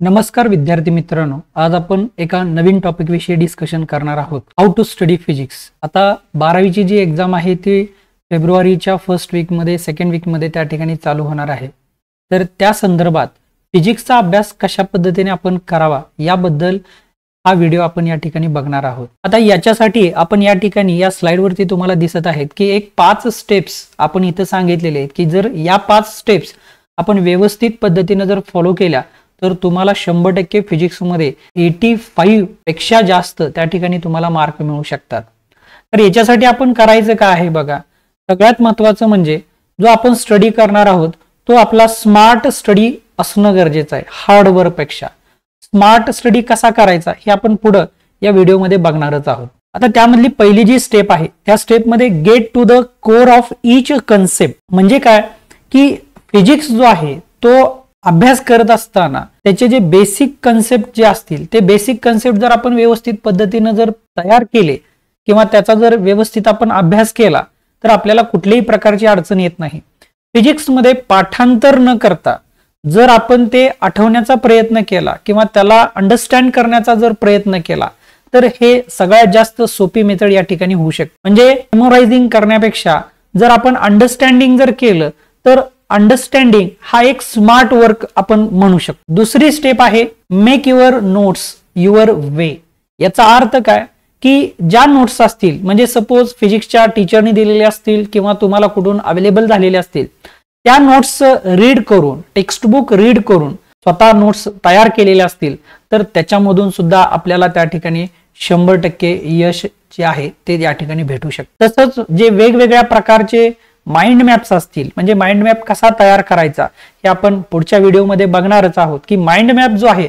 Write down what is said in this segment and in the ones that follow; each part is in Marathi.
नमस्कार विद्यार्थी मित्रांनो, आज आपण एका नवीन टॉपिक विषयी डिस्कशन करणार आहोत. How to study physics. आता 12वीची जी एक्झाम आहे ती फेब्रुवारीच्या फर्स्ट वीकमध्ये सेकंड वीकमध्ये त्या ठिकाणी चालू होणार आहे. तर त्या संदर्भात फिजिक्सचा अभ्यास कशा पद्धतीने आपण करावा याबद्दल हा व्हिडिओ आपण या ठिकाणी बघणार आहोत. आता याच्यासाठी आपण या ठिकाणी या स्लाइडवरती तुम्हाला दिसत आहेत की एक 5 स्टेप्स आपण इथं सांगितलेले आहेत की जर या 5 स्टेप्स आपण व्यवस्थित पद्धतीने जर फॉलो केल्या तर तुम्हाला 100% फिजिक्समध्ये 85 पेक्षा जास्त त्या ठिकाणी तुम्हाला मार्क मिळू शकतात. तर याच्यासाठी आपण करायचं काय आहे बघा, सगळ्यात महत्त्वाचं म्हणजे जो आपण स्टडी करणार आहोत तो आपला स्मार्ट स्टडी असणं गरजेचं आहे. हार्डवर्क पेक्षा स्मार्ट स्टडी कसा करायचा हे आपण पुढे या व्हिडिओमध्ये बघणारच आहोत. आता त्यामधली पहिली जी स्टेप आहे त्या स्टेपमध्ये get to the core of each concept. म्हणजे काय की फिजिक्स जो आहे तो अभ्यास करत असताना त्याचे जे बेसिक कन्सेप्ट जे असतील ते बेसिक कन्सेप्ट जर आपण व्यवस्थित पद्धतीने जर तयार केले किंवा त्याचा जर व्यवस्थित आपण अभ्यास केला तर आपल्याला कुठल्याही प्रकारची अडचण येत नाही. फिजिक्समध्ये पाठांतर न करता जर आपण ते आठवण्याचा प्रयत्न केला किंवा त्याला अंडरस्टँड करण्याचा जर प्रयत्न केला तर हे सगळ्यात जास्त सोपी मेथड या ठिकाणी होऊ शकते. म्हणजे मेमोरायझिंग करण्यापेक्षा जर आपण अंडरस्टँडिंग जर केलं तर अंडरस्टँडिंग हा एक स्मार्ट वर्क आपण म्हणू शकतो. दुसरी स्टेप आहे make your notes your way. याचा अर्थ काय की ज्या नोट्स असतील म्हणजे सपोज फिजिक्सच्या टीचरनी दिलेले असतील किंवा तुम्हाला कुठून अवेलेबल झालेले असतील त्या नोट्स रीड करून टेक्स्टबुक रीड करून स्वतः नोट्स तयार केलेले असतील तर त्याच्यामधून सुद्धा आपल्याला त्या ठिकाणी 100% यश जे आहे ते या ठिकाणी भेटू शकतं. तसंच जे वेगवेगळ्या प्रकारचे माइंड मॅप्स असतील म्हणजे माइंड मॅप कसा तयार करायचा हे आपण पुढच्या व्हिडिओमध्ये बघणारच आहोत की माइंड मॅप जो आहे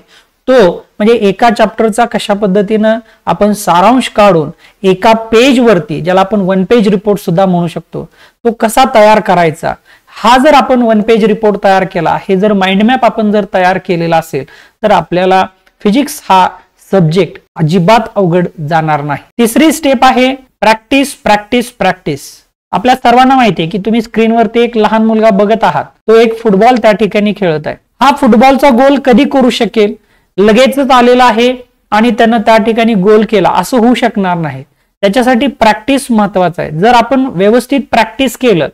तो म्हणजे एका चॅप्टरचा कशा पद्धतीनं आपण सारांश काढून एका पेज वरती ज्याला आपण 1 पेज रिपोर्ट सुद्धा म्हणू शकतो तो कसा तयार करायचा. हा जर आपण 1 पेज रिपोर्ट तयार केला, हे जर माइंड मॅप आपण जर तयार केलेला असेल तर आपल्याला फिजिक्स हा सब्जेक्ट अजिबात अवघड जाणार नाही. तिसरी स्टेप आहे प्रॅक्टिस प्रॅक्टिस प्रॅक्टिस. आपल्या सर्वांना माहिती आहे की तुम्ही स्क्रीनवरती एक लहान मुलगा बघत आहात, तो एक फुटबॉल त्या ठिकाणी खेळत आहे. हा फुटबॉलचा गोल कधी करू शकेल, लगेचच आलेला आहे आणि त्यानं त्या ठिकाणी गोल केला असं होऊ शकणार नाही. त्याच्यासाठी प्रॅक्टिस महत्वाचं आहे. जर आपण व्यवस्थित प्रॅक्टिस केलं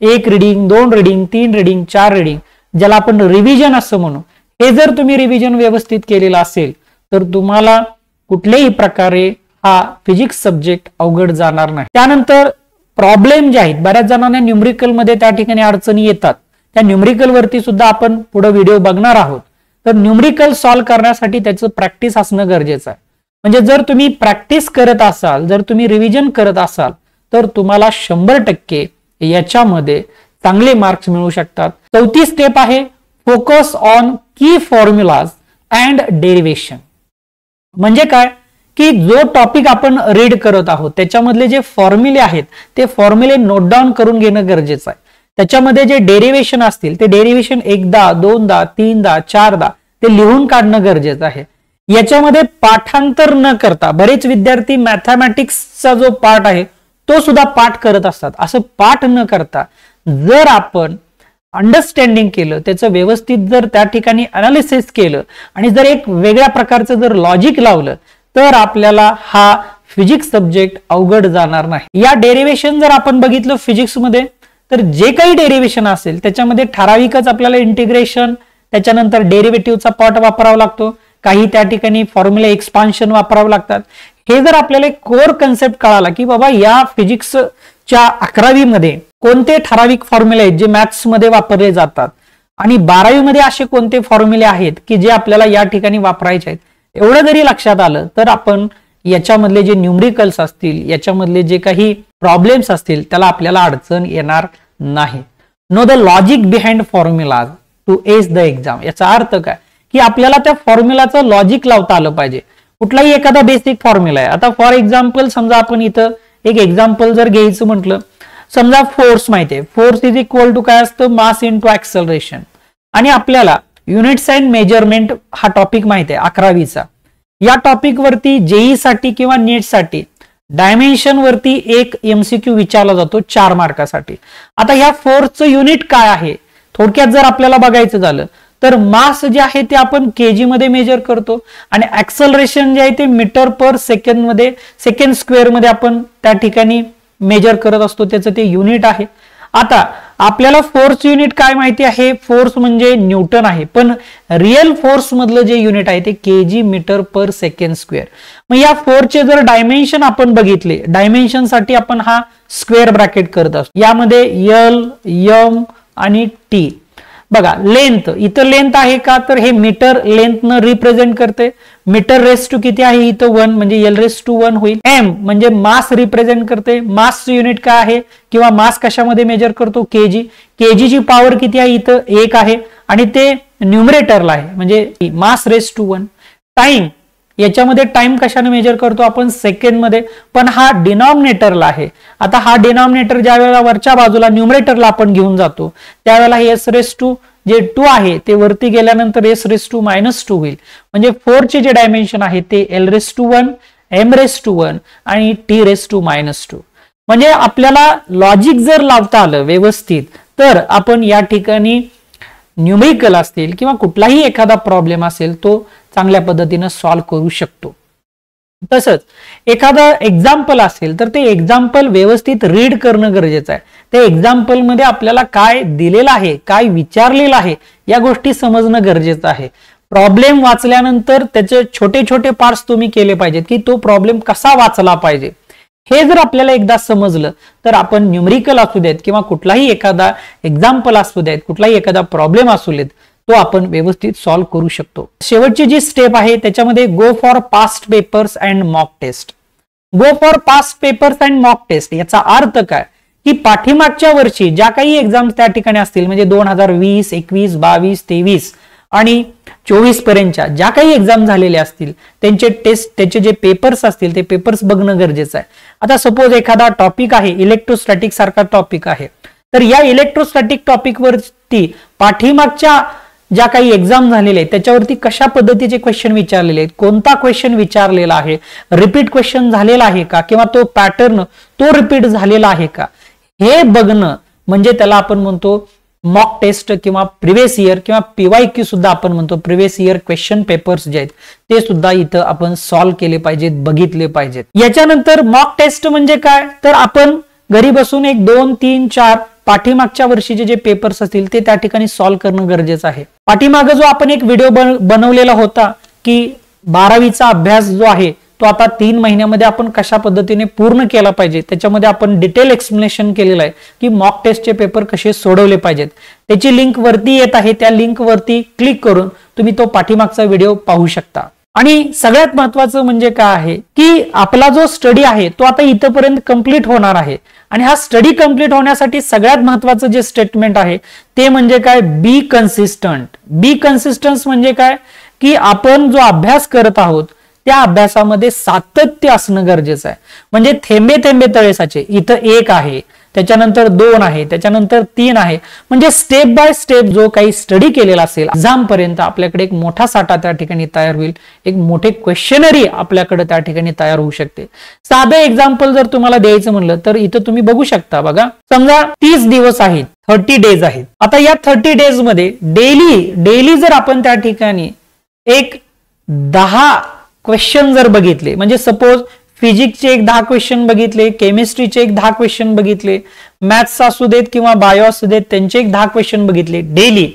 1 रीडिंग 2 रीडिंग 3 रीडिंग 4 रीडिंग ज्याला आपण रिव्हिजन असं म्हणू, हे जर तुम्ही रिव्हिजन व्यवस्थित केलेलं असेल तर तुम्हाला कुठल्याही प्रकारे हा फिजिक्स सब्जेक्ट अवघड जाणार नाही. त्यानंतर प्रॉब्लेम जे आहेत बऱ्याच जणांना न्यूमरिकल मध्ये त्या ठिकाणी अडचणी येतात, त्या न्यूमरिकल वरती सुद्धा आपण पुढे व्हिडिओ बघणार आहोत. तर न्यूमरिकल सॉल्व्ह करण्यासाठी त्याचं प्रॅक्टिस असणं गरजेचं आहे. म्हणजे जर तुम्ही प्रॅक्टिस करत असाल, जर तुम्ही रिव्हिजन करत असाल तर तुम्हाला 100% याच्यामध्ये चांगले मार्क्स मिळू शकतात. चौथी स्टेप आहे फोकस ऑन की फॉर्म्युलाज अँड डेरिव्हेशन. म्हणजे काय की जो टॉपिक आपण रीड करत आहोत त्याच्यामधले जे फॉर्म्युले आहेत ते फॉर्म्युले नोट डाऊन करून घेणं गरजेचं आहे. त्याच्यामध्ये जे डेरिव्हेशन असतील ते डेरिव्हेशन 1दा 2दा 3दा 4दा ते लिहून काढणं गरजेचं आहे. याच्यामध्ये पाठांतर न करता बरेच विद्यार्थी मॅथमॅटिक्सचा जो पार्ट आहे तो सुद्धा पाठ करत असतात. असं पाठ न करता जर आपण अंडरस्टँडिंग केलं, त्याचं व्यवस्थित जर त्या ठिकाणी अनालिसिस केलं आणि जर एक वेगळ्या प्रकारचं जर लॉजिक लावलं तर आपल्याला हा फिजिक्स सब्जेक्ट अवघड जाणार नाही. या डेरिव्हेशन जर आपण बघितलं फिजिक्समध्ये तर जे काही डेरिव्हेशन असेल त्याच्यामध्ये ठराविकच आपल्याला इंटिग्रेशन त्याच्यानंतर डेरिव्हेटिव्हचा पार्ट वापरावा लागतो, काही त्या ठिकाणी फॉर्म्युला एक्सपान्शन वापरावं लागतात. हे जर आपल्याला एक कोर कन्सेप्ट कळाला की बाबा या फिजिक्सच्या 11वी मध्ये कोणते ठराविक फॉर्म्युले आहेत जे मॅथ्स मध्ये वापरले जातात आणि 12वी मध्ये असे कोणते फॉर्म्युले आहेत की जे आपल्याला या ठिकाणी वापरायचे आहेत, एवढं जरी लक्षात आलं तर आपण याच्यामधले जे न्यूमरिकल्स असतील याच्यामधले जे काही प्रॉब्लेम्स असतील त्याला आपल्याला अडचण येणार नाही. Know the logic behind formulas to ace the exam. याचा अर्थ काय की आपल्याला त्या फॉर्म्युलाचं लॉजिक लावता आलं पाहिजे. कुठलाही एखादा बेसिक फॉर्म्युला आहे, आता फॉर एक्झाम्पल समजा आपण इथं एक एक्झाम्पल जर घ्यायचं म्हटलं, समजा फोर्स माहिती आहे, फोर्स इज इक्वल टू काय असतं मास इनटू ऍक्सेलरेशन आणि आपल्याला युनिट्स अँड मेजरमेंट हा टॉपिक माहिती आहे 11वीचा. या टॉपिक वरती जेई साठी किंवा नीट साठी डायमेन्शन वरती एक MCQ विचारला जातो 4 मार्कासाठी. आता ह्या फोर्सचं युनिट काय आहे थोडक्यात जर आपल्याला बघायचं झालं तर मास जे आहे ते आपण केजी मध्ये मेजर करतो आणि ऍक्सलरेशन जे आहे ते मीटर पर सेकंड मध्ये, सेकंड स्क्वेअर मध्ये आपण त्या ठिकाणी मेजर करत असतो, त्याचं ते युनिट आहे. आता आपल्याला फोर्स युनिट काय माहिती आहे, फोर्स म्हणजे न्यूटन आहे, पण रिअल फोर्स मधलं जे युनिट आहे ते केजी मीटर पर सेकंड स्क्वेअर. मग या फोर्सचे जर डायमेन्शन आपण बघितले, डायमेन्शन साठी आपण हा स्क्वेअर ब्रॅकेट करत असतो. यामध्ये एल, एम आणि टी. बघा लेंथ, इथं लेंथ आहे का, तर हे मीटर लेंथ न रिप्रेझेंट करते. मीटर रेस टू किती आहे, इथं 1 म्हणजे एल रेस टू 1 होईल. एम म्हणजे मास रिप्रेझेंट करते. मास युनिट काय आहे किंवा मास कशामध्ये मेजर करतो, केजी. केजी ची पॉवर किती आहे, इथं 1 आहे आणि ते न्यूमरेटरला आहे म्हणजे मास रेस टू 1. टाइम, याच्यामध्ये टाइम कशाने मेजर करतो आपण, सेकंड मध्ये, पण हा डिनॉमिनेटरला आहे. आता हा डिनॉमिनेटर ज्या वेळेला वरच्या बाजूला न्यूमरेटरला आपण घेऊन जातो त्यावेळेला हे एस रेस टू जे 2 आहे ते वरती गेल्यानंतर एस रेस टू -2 होईल. म्हणजे 4 चे जे डायमेन्शन आहे ते L raise to 1, M raise to 1 आणि टी रेस टू -2. म्हणजे आपल्याला लॉजिक जर लावता आलं व्यवस्थित तर आपण या ठिकाणी न्यूमेरिकल असतील किंवा कुठलाही एखादा प्रॉब्लेम असेल तो चांगल्या पद्धतीने सॉल्व्ह करू शकतो. तसंच एखादा एक्झाम्पल असेल तर ते एक्झाम्पल व्यवस्थित रीड करणं गरजेचं आहे. ते एक्झाम्पल मध्ये आपल्याला काय दिलेलं आहे, काय विचारलेलं आहे या गोष्टी समजणं गरजेचं आहे. प्रॉब्लेम वाचल्यानंतर त्याचे छोटे छोटे पार्ट्स तुम्ही केले पाहिजेत की तो प्रॉब्लेम कसा वाचला पाहिजे. हे जर आपल्याला एकदा समजलं तर आपण न्यूमरिकल असू देत किंवा कुठलाही एखादा एक्झाम्पल असू देत, कुठलाही एखादा प्रॉब्लेम असू देत, तो आपण व्यवस्थित सॉल्व्ह करू शकतो. शेवटची जी स्टेप आहे त्याच्यामध्ये go for past papers and mock test. Go for past papers and mock test याचा अर्थ काय की पाठीमागच्या वर्षी ज्या काही एक्झाम त्या ठिकाणी असतील म्हणजे 2020, 21, 22, 23 आणि 24 पर्यंतच्या ज्या काही एक्झाम झालेल्या असतील त्यांचे टेस्ट, त्याचे जे पेपर्स असतील ते पेपर्स बघणं गरजेचं आहे. आता सपोज एखादा टॉपिक आहे, इलेक्ट्रोस्टॅटिक सारखा टॉपिक आहे, तर या इलेक्ट्रोस्टॅटिक टॉपिक वरती पाठीमागच्या ज्या काही एक्झाम झालेले आहेत त्याच्यावरती कशा पद्धतीचे क्वेश्चन विचारलेले आहेत, कोणता क्वेश्चन विचारलेला आहे, रिपीट क्वेश्चन झालेला आहे का किंवा तो पॅटर्न तो रिपीट झालेला आहे का, हे बघणं म्हणजे त्याला आपण म्हणतो मॉक टेस्ट किंवा प्रिव्हियस इयर किंवा PYQ सुद्धा आपण म्हणतो. प्रिव्हियस इयर क्वेश्चन पेपर्स जे आहेत ते सुद्धा इथं आपण सॉल्व्ह केले पाहिजेत, बघितले पाहिजेत. याच्यानंतर मॉक टेस्ट म्हणजे काय, तर आपण घरी बसून 1, 2, 3, 4 पाठीमागच्या वर्षीचे जे पेपर्स असतील ते त्या ठिकाणी सॉल्व्ह करणं गरजेचं आहे. पाठीमागे जो आपण एक व्हिडिओ बनवलेला होता की 12वीचा अभ्यास जो आहे तो आता 3 महिन्यामध्ये आपण कशा पद्धतीने पूर्ण केला पाहिजे, त्याच्यामध्ये आपण डिटेल एक्सप्लेनेशन केलेलं आहे की मॉक टेस्टचे पेपर कसे सोडवले पाहिजेत. त्याची लिंक वरती येत आहे, त्या लिंक वरती क्लिक करून तुम्ही तो पाठीमागचा व्हिडिओ पाहू शकता. आणि सगळ्यात महत्वाचं म्हणजे काय आहे की आपला जो स्टडी आहे तो आता इथपर्यंत कंप्लीट होणार आहे आणि हा स्टडी कंप्लीट होण्यासाठी सगळ्यात महत्वाचं जे स्टेटमेंट आहे ते म्हणजे काय, बी कन्सिस्टंट. बी कन्सिस्टन्स म्हणजे काय की आपण जो अभ्यास करत आहोत त्या अभ्यासामध्ये सातत्य असणं गरजेचं आहे. म्हणजे थेंबे थेंबे तळे साचे, इथं 1 आहे, त्याच्यानंतर 2 आहे, त्याच्यानंतर 3 आहे, म्हणजे स्टेप बाय स्टेप जो काही स्टडी केलेला असेल एक्झाम पर्यंत आपल्याकडे एक मोठा साठा त्या ठिकाणी तयार होईल, एक मोठे क्वेश्चनरी आपल्याकडे त्या ठिकाणी तयार होऊ शकते. साधं एक्झाम्पल जर तुम्हाला द्यायचं म्हणलं तर इथं तुम्ही बघू शकता. बघा समजा 30 दिवस आहेत, 30 डेज आहेत. आता या 30 डेज मध्ये डेली जर आपण त्या ठिकाणी एक 10 क्वेश्चन जर बघितले, म्हणजे सपोज फिजिक्सचे एक 10 क्वेश्चन बघितले, केमिस्ट्रीचे एक 10 क्वेश्चन बघितले, मॅथ्स असू देत किंवा बायो असू देत त्यांचे एक 10 क्वेश्चन बघितले डेली,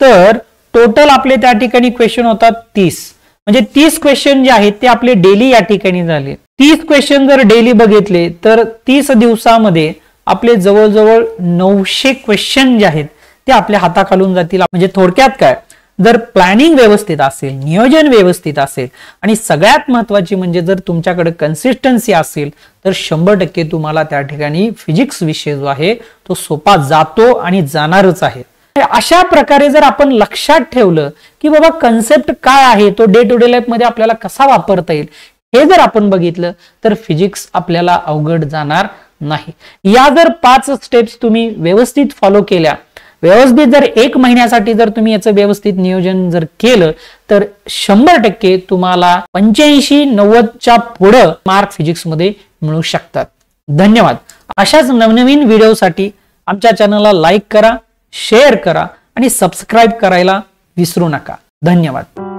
तर टोटल आपले त्या ठिकाणी क्वेश्चन होतात 30. म्हणजे 30 क्वेश्चन जे आहेत ते आपले डेली या ठिकाणी झाले. 30 क्वेश्चन जर डेली बघितले तर 30 दिवसामध्ये आपले जवळजवळ 900 क्वेश्चन जे आहेत ते आपल्या हाताखालून जातील. म्हणजे थोडक्यात काय, जर प्लॅनिंग व्यवस्थित असेल, नियोजन व्यवस्थित असेल आणि सगळ्यात महत्वाची म्हणजे जर तुमच्याकडे कन्सिस्टन्सी असेल तर 100% तुम्हाला त्या ठिकाणी फिजिक्स विषय जो आहे तो सोपा जातो आणि जाणारच आहे. अशा प्रकारे जर आपण लक्षात ठेवलं की बाबा कन्सेप्ट काय आहे, तो डे टू डे लाईफ मध्ये आपल्याला कसा वापरता येईल, हे जर आपण बघितलं तर फिजिक्स आपल्याला अवघड जाणार नाही. या जर 5 स्टेप्स तुम्ही व्यवस्थित फॉलो केल्या, व्यवस्थित जर 1 महिन्यासाठी जर तुम्ही याचं व्यवस्थित नियोजन जर केलं तर 100% तुम्हाला 85-90च्या पुढं मार्क फिजिक्स मध्ये मिळू शकतात. धन्यवाद. अशाच नवनवीन व्हिडिओसाठी आमच्या चॅनलला लाईक करा, शेअर करा आणि सबस्क्राईब करायला विसरू नका. धन्यवाद.